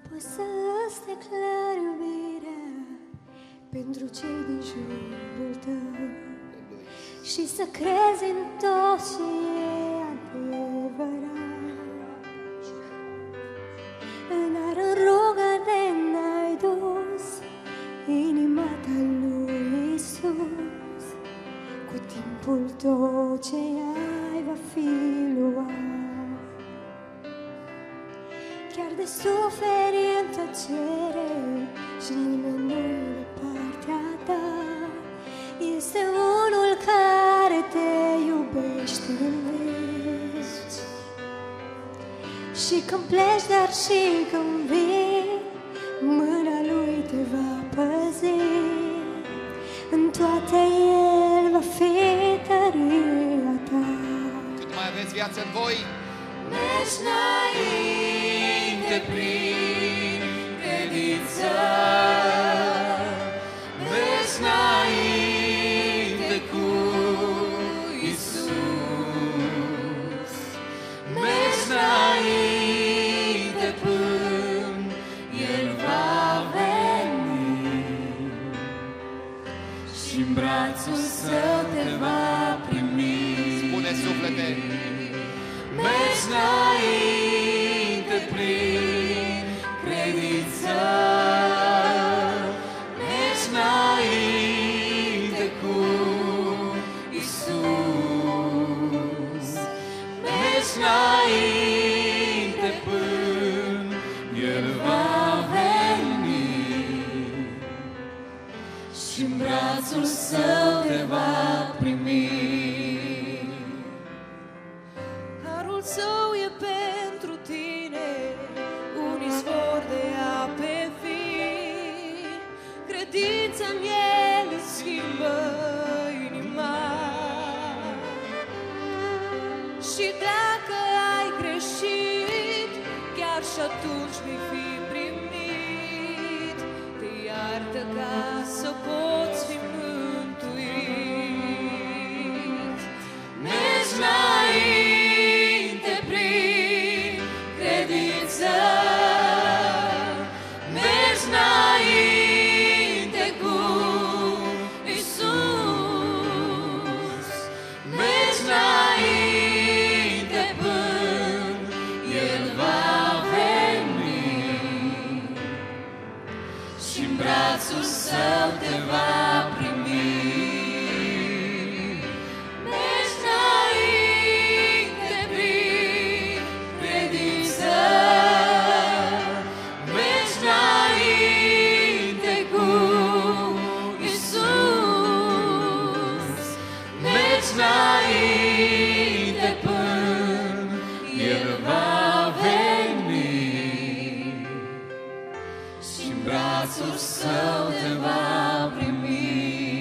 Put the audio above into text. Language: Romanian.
Poți să-ți declari iubirea pentru cei din jurul tău și să crezi în tot ce e adevărat. Dar în rugă-te n-ai dus inima ta lui Iisus. Cu timpul tot ce ai va fi luat. Chiar de suferi în tăcere și nimeni nu e de partea ta. Este unul care te iubește în veci. Și când pleci, dar și când vii, mâna lui te va păzi. În toate el va fi tăria ta. Cât mai aveți viață în voi, mergi înainte prin credință. Mergi înainte cu Iisus. Mergi înainte până El va veni și-n brațul Său te va primi. spune suflete, Mergi înainte prin credință. Mergi înainte cu Iisus. Mergi înainte până El va veni și-n brațul Său te va primi. Harul Său e pentru tine, un izvor de ape vii. Credința în El îți schimbă inima. Și dacă ai greșit, chiar și atunci vei fi primit. Te iartă ca să poți fi mântuit. Mergi înainte prin credință. Mergi înainte cu Iisus. Mergi înainte până El va veni și-n brațul Său te va primi. Mergi înainte prin credință. Mergi înainte cu Iisus. Mergi înainte până El va veni și-n brațul Său te va primi.